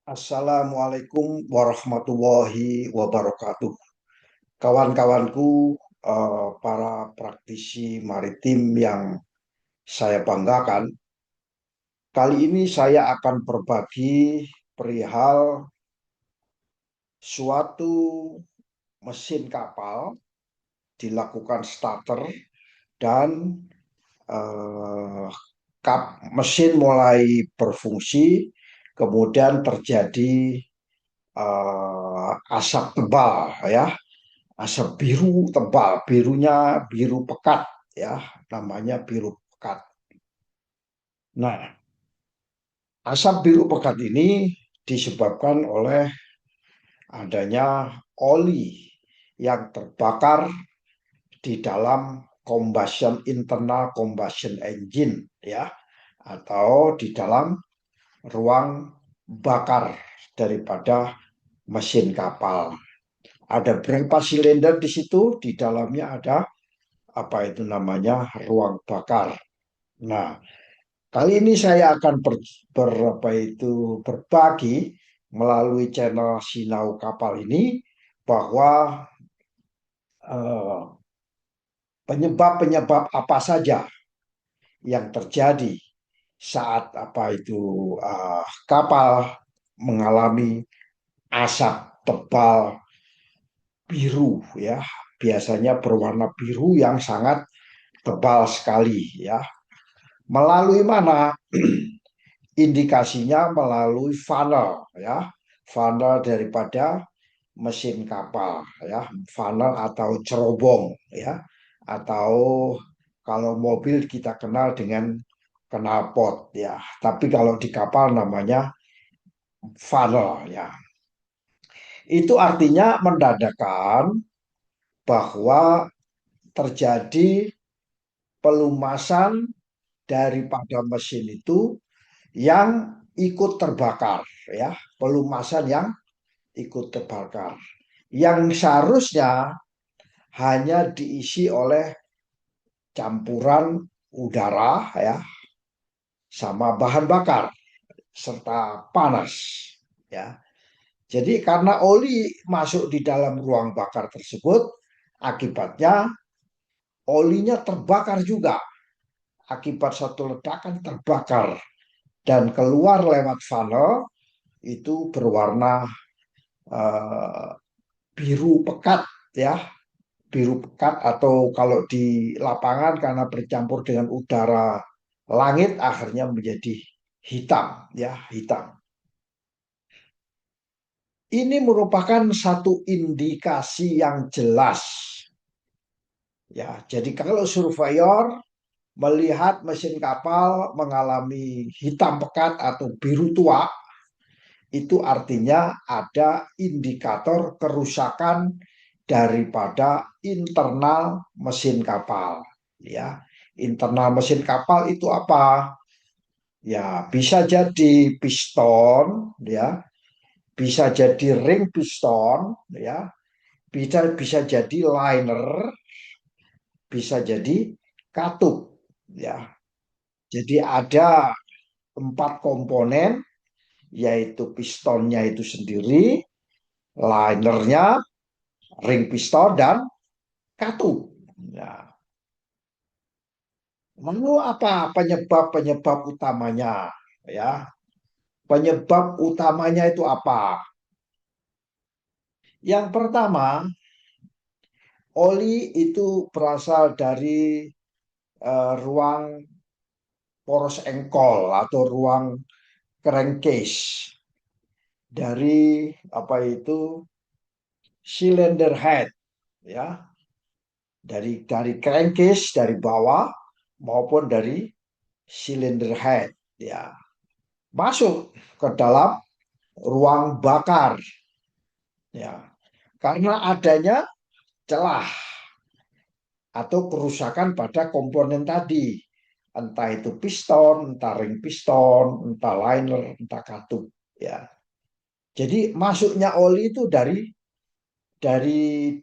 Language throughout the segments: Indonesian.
Assalamualaikum warahmatullahi wabarakatuh. Kawan-kawanku, para praktisi maritim yang saya banggakan, kali ini saya akan berbagi perihal suatu mesin kapal dilakukan starter dan eh, mesin mulai berfungsi, kemudian terjadi asap tebal ya, asap biru tebal, birunya biru pekat ya, namanya biru pekat. Nah, asap biru pekat ini disebabkan oleh adanya oli yang terbakar di dalam internal combustion engine ya, atau di dalam ruang bakar daripada mesin kapal. Ada berapa silinder di situ? Di dalamnya ada apa itu namanya ruang bakar. Nah, kali ini saya akan apa itu berbagi melalui channel Sinau Kapal ini bahwa eh, penyebab-penyebab apa saja yang terjadi saat apa itu kapal mengalami asap tebal biru ya, biasanya berwarna biru yang sangat tebal sekali ya. Melalui mana? Indikasinya melalui funnel ya, funnel daripada mesin kapal ya, funnel atau cerobong ya, atau kalau mobil kita kenal dengan knalpot ya, tapi kalau di kapal namanya funnel ya. Itu artinya mendadakan bahwa terjadi pelumasan daripada mesin itu yang ikut terbakar ya, pelumasan yang ikut terbakar yang seharusnya hanya diisi oleh campuran udara ya, sama bahan bakar serta panas ya. Jadi karena oli masuk di dalam ruang bakar tersebut, akibatnya olinya terbakar juga, akibat satu ledakan terbakar dan keluar lewat funnel itu berwarna eh, biru pekat ya, biru pekat, atau kalau di lapangan karena bercampur dengan udara langit akhirnya menjadi hitam ya, hitam. Ini merupakan satu indikasi yang jelas ya. Jadi kalau surveyor melihat mesin kapal mengalami hitam pekat atau biru tua, itu artinya ada indikator kerusakan daripada internal mesin kapal ya. Internal mesin kapal itu apa? Ya, bisa jadi piston ya, bisa jadi ring piston ya, bisa bisa jadi liner, bisa jadi katup ya. Jadi ada empat komponen, yaitu pistonnya itu sendiri, linernya, ring piston, dan katup. Ya. Lalu apa penyebab-penyebab utamanya? Ya, penyebab utamanya itu apa? Yang pertama, oli itu berasal dari ruang poros engkol atau ruang crankcase dari apa itu cylinder head ya, dari crankcase dari bawah maupun dari cylinder head ya, masuk ke dalam ruang bakar ya, karena adanya celah atau kerusakan pada komponen tadi, entah itu piston, entah ring piston, entah liner, entah katup ya. Jadi masuknya oli itu dari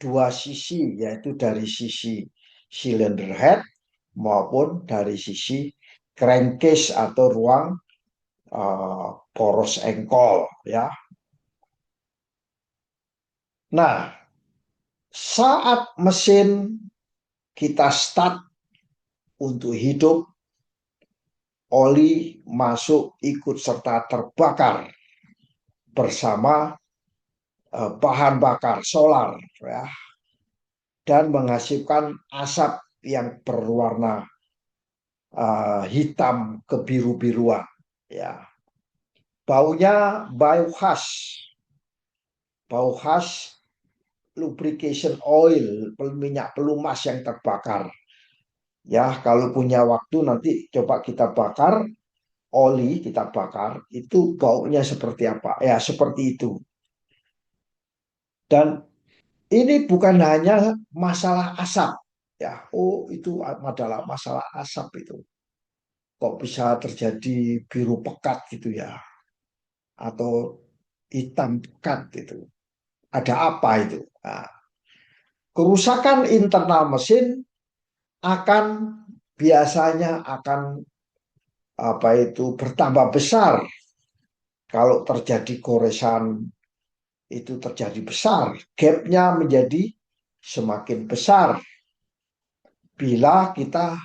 dua sisi, yaitu dari sisi cylinder head maupun dari sisi crankcase atau ruang poros engkol ya. Nah, saat mesin kita start untuk hidup, oli masuk ikut serta terbakar bersama bahan bakar solar ya, dan menghasilkan asap yang berwarna hitam kebiru-biruan ya. Baunya bau khas, bau khas lubrication oil, minyak pelumas yang terbakar. Ya, kalau punya waktu nanti coba kita bakar oli, kita bakar, itu baunya seperti apa? Ya, seperti itu. Dan ini bukan hanya masalah asap. Ya, oh itu adalah masalah asap itu. Kok bisa terjadi biru pekat gitu ya, atau hitam pekat itu. Ada apa itu? Nah, kerusakan internal mesin akan biasanya akan apa itu bertambah besar kalau terjadi goresan, itu terjadi besar, gapnya menjadi semakin besar bila kita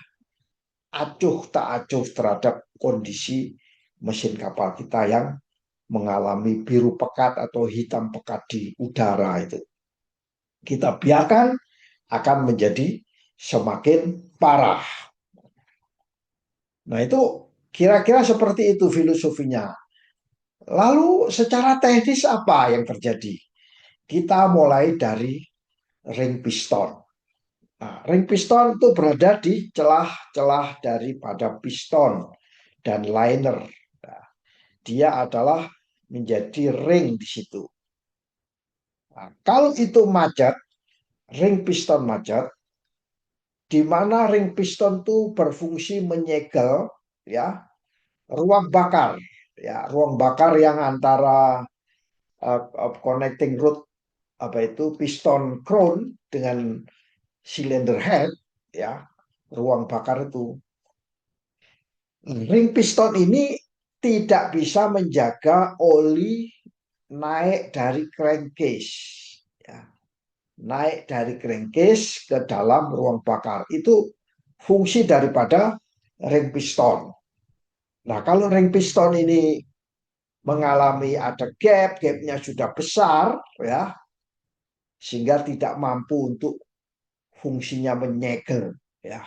acuh tak acuh terhadap kondisi mesin kapal kita yang mengalami biru pekat atau hitam pekat di udara itu. Kita biarkan akan menjadi semakin parah. Nah itu kira-kira seperti itu filosofinya. Lalu secara teknis apa yang terjadi? Kita mulai dari ring piston. Nah, ring piston itu berada di celah-celah daripada piston dan liner. Nah, dia adalah menjadi ring di situ. Nah, kalau itu macet, ring piston macet, di mana ring piston itu berfungsi menyegel ya ruang bakar, ya ruang bakar yang antara connecting rod apa itu piston crown dengan cylinder head ya, ruang bakar itu. Ring piston ini tidak bisa menjaga oli naik dari crankcase ya. Naik dari crankcase ke dalam ruang bakar itu fungsi daripada ring piston. Nah, kalau ring piston ini mengalami ada gapnya sudah besar ya, sehingga tidak mampu untuk fungsinya menyegel ya,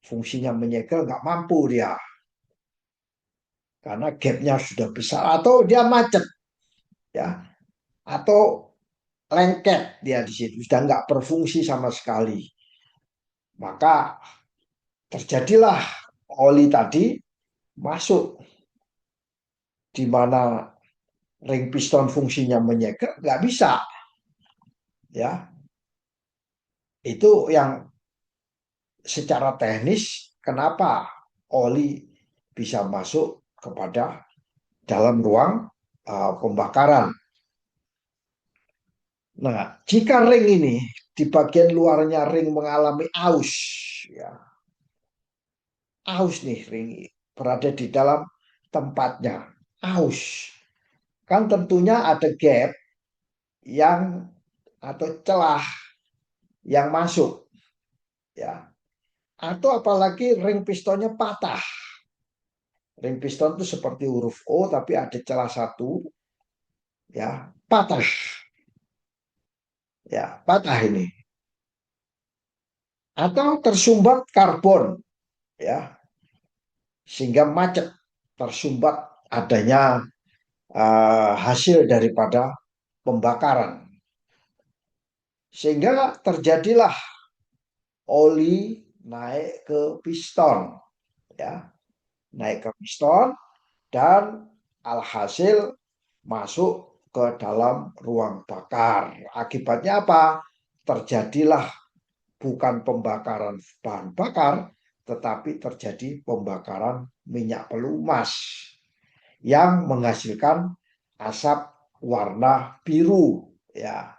fungsinya menyegel nggak mampu dia karena gapnya sudah besar atau dia macet ya, atau lengket dia di situ sudah nggak berfungsi sama sekali, maka terjadilah oli tadi masuk di mana ring piston fungsinya menyegel nggak bisa ya. Itu yang secara teknis kenapa oli bisa masuk kepada dalam ruang pembakaran. Nah, jika ring ini di bagian luarnya ring mengalami aus, ya, aus nih ring berada di dalam tempatnya, aus, kan tentunya ada gap yang atau celah yang masuk, ya, atau apalagi ring pistonnya patah. Ring piston itu seperti huruf O tapi ada celah satu, ya, patah, ya, patah ini, atau tersumbat karbon, ya, sehingga macet, tersumbat adanya hasil daripada pembakaran, sehingga terjadilah oli naik ke piston, ya, naik ke piston dan alhasil masuk ke dalam ruang bakar. Akibatnya apa? Terjadilah bukan pembakaran bahan bakar, tetapi terjadi pembakaran minyak pelumas yang menghasilkan asap warna biru ya.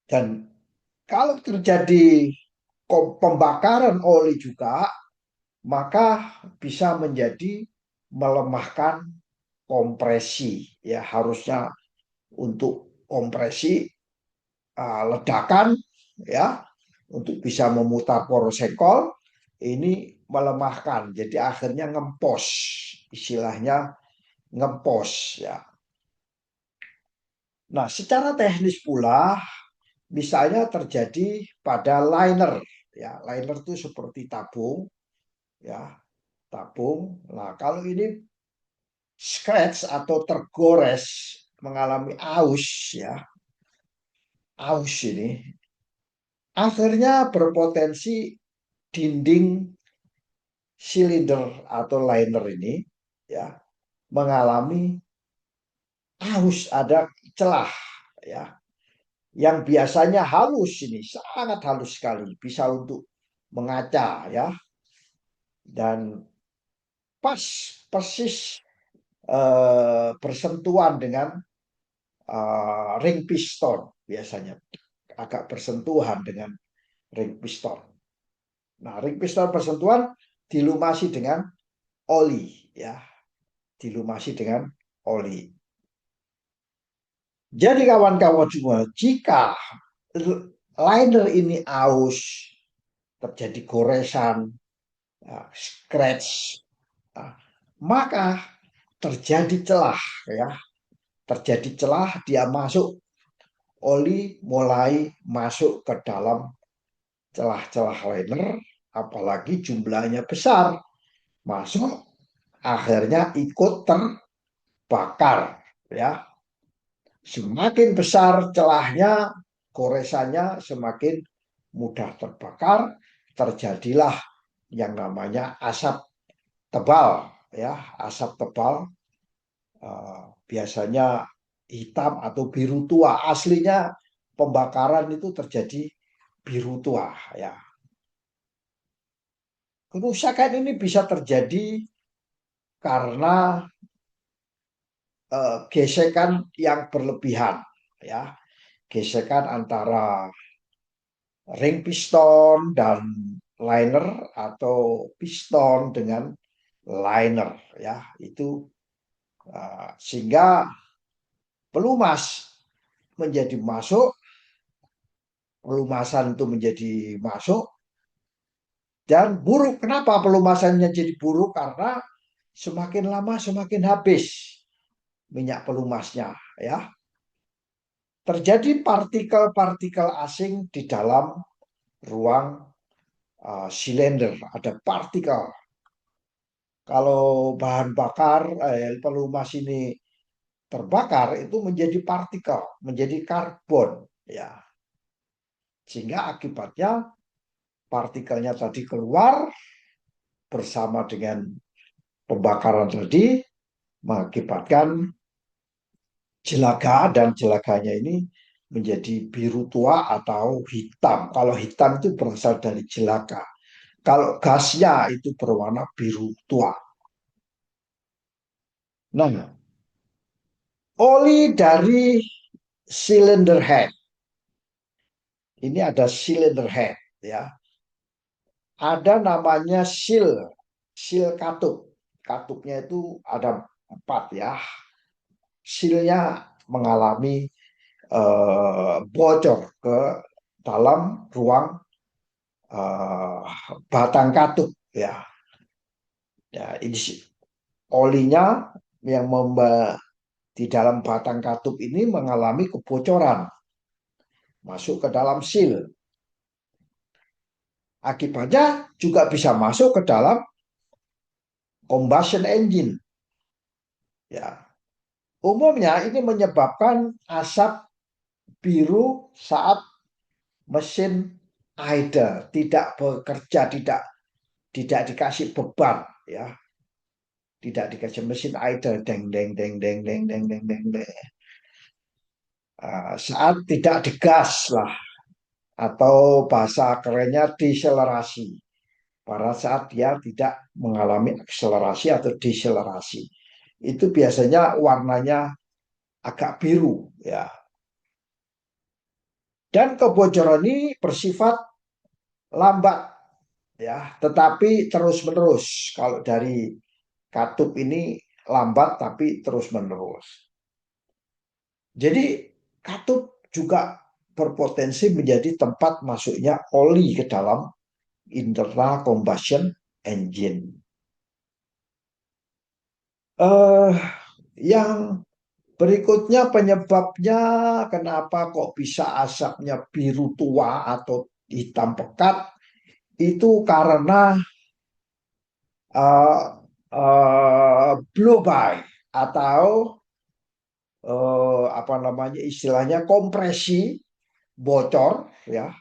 Dan kalau terjadi pembakaran oli juga, maka bisa menjadi melemahkan kompresi. Ya, harusnya untuk kompresi ledakan, ya, untuk bisa memutar poros engkol, ini melemahkan. Jadi akhirnya ngempos, istilahnya ngempos, ya. Nah, secara teknis pula, misalnya terjadi pada liner, ya. Liner itu seperti tabung, ya, tabung. Nah, kalau ini scratch atau tergores, mengalami aus, ya, aus ini akhirnya berpotensi dinding silinder atau liner ini, ya, mengalami aus, ada celah, ya, yang biasanya halus, ini sangat halus sekali, bisa untuk mengaca, ya, dan pas persis bersentuhan dengan ring piston, biasanya agak bersentuhan dengan ring piston. Nah, ring piston bersentuhan dilumasi dengan oli, ya, dilumasi dengan oli. Jadi kawan-kawan semua, jika liner ini aus, terjadi goresan, scratch, maka terjadi celah, ya, terjadi celah, dia masuk, oli mulai masuk ke dalam celah-celah liner, apalagi jumlahnya besar, masuk, akhirnya ikut terbakar, ya. Semakin besar celahnya, goresannya semakin mudah terbakar, terjadilah yang namanya asap tebal, ya, asap tebal, biasanya hitam atau biru tua. Aslinya pembakaran itu terjadi biru tua, ya. Kerusakan ini bisa terjadi karena gesekan yang berlebihan, ya, gesekan antara ring piston dan liner atau piston dengan liner, ya, itu sehingga pelumas menjadi masuk, pelumasan itu menjadi masuk dan buruk. Kenapa pelumasannya jadi buruk? Karena semakin lama semakin habis minyak pelumasnya, ya. Terjadi partikel-partikel asing di dalam ruang silinder, ada partikel. Kalau bahan bakar pelumas ini terbakar, itu menjadi partikel, menjadi karbon, ya. Sehingga akibatnya partikelnya tadi keluar bersama dengan pembakaran tadi, mengakibatkan jelaga, dan jelaganya ini menjadi biru tua atau hitam. Kalau hitam itu berasal dari jelaga. Kalau gasnya itu berwarna biru tua. Nah, oli dari cylinder head. Ini ada cylinder head, ya. Ada namanya seal katup. Katupnya itu ada 4, ya. Sealnya mengalami bocor ke dalam ruang uh, batang katup, ya. Ya, ini olinya yang di dalam batang katup ini mengalami kebocoran masuk ke dalam seal. Akibatnya juga bisa masuk ke dalam combustion engine. Ya, umumnya ini menyebabkan asap biru saat mesin idle, tidak bekerja, tidak dikasih beban, ya. Tidak dikasih mesin idle, deng deng deng deng deng deng deng deng deng. Saat tidak digas lah, atau bahasa kerennya deselerasi. Pada saat dia tidak mengalami akselerasi atau deselerasi, itu biasanya warnanya agak biru, ya. Dan kebocoran ini bersifat lambat, ya, tetapi terus menerus. Kalau dari katup ini lambat tapi terus-menerus. Jadi katup juga berpotensi menjadi tempat masuknya oli ke dalam internal combustion engine. Eh, yang berikutnya penyebabnya kenapa kok bisa asapnya biru tua atau hitam pekat itu karena uh, blow by atau apa namanya istilahnya kompresi bocor ya,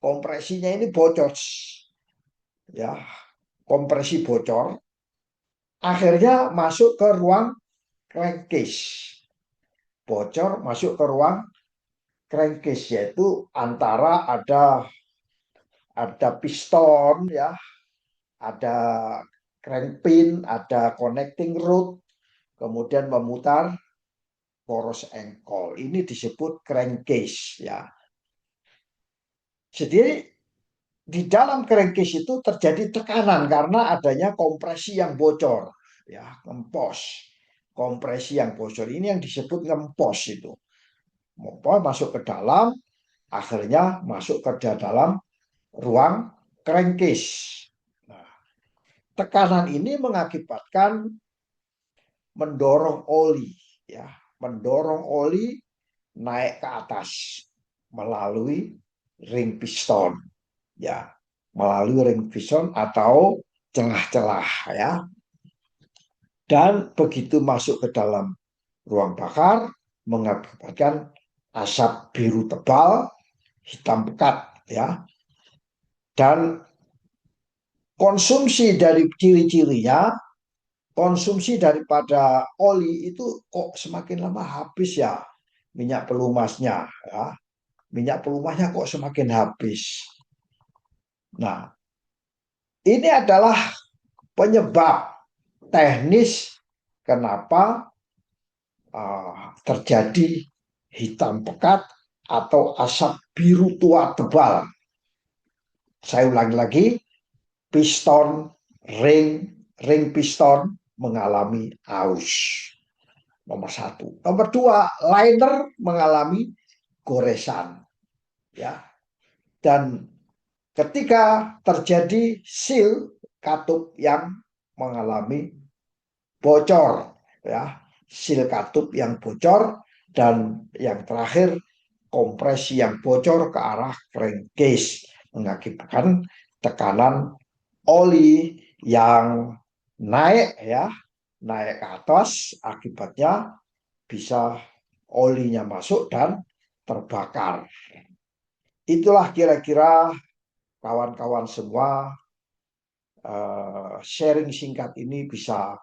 kompresinya ini bocor ya, kompresi bocor akhirnya masuk ke ruang crankcase, bocor masuk ke ruang crankcase yaitu antara ada piston ya, ada crankpin, ada connecting rod, kemudian memutar poros engkol. Ini disebut crankcase ya. Jadi di dalam crankcase itu terjadi tekanan karena adanya kompresi yang bocor ya, ngempos. Kompresi yang bocor ini yang disebut ngempos itu. Ngempos masuk ke dalam, akhirnya masuk ke dalam ruang crankcase. Nah, tekanan ini mengakibatkan mendorong oli ya, mendorong oli naik ke atas melalui ring piston ya, melalui ring piston atau celah-celah ya. Dan begitu masuk ke dalam ruang bakar mengakibatkan asap biru tebal, hitam pekat ya. Dan konsumsi dari ciri-cirinya, konsumsi daripada oli itu kok semakin lama habis ya, minyak pelumasnya ya. Minyak pelumasnya kok semakin habis. Nah, ini adalah penyebab teknis kenapa terjadi hitam pekat atau asap biru tua tebal. Saya ulangi lagi, piston ring piston mengalami aus. Nomor satu. Nomor dua, liner mengalami goresan. Ya. Dan ketika terjadi seal katup yang mengalami bocor, ya, seal katup yang bocor, dan yang terakhir kompresi yang bocor ke arah crankcase mengakibatkan tekanan oli yang naik ya, naik ke atas, akibatnya bisa olinya masuk dan terbakar. Itulah kira-kira kawan-kawan semua, sharing singkat ini bisa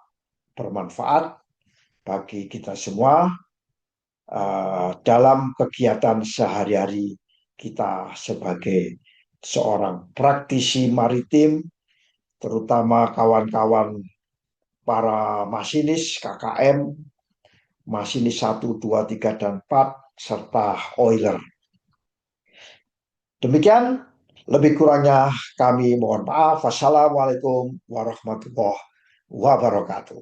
bermanfaat bagi kita semua dalam kegiatan sehari-hari kita sebagai seorang praktisi maritim, terutama kawan-kawan para masinis KKM, masinis 1, 2, 3, dan 4, serta oiler. Demikian, lebih kurangnya kami mohon maaf. Wassalamualaikum warahmatullahi wabarakatuh.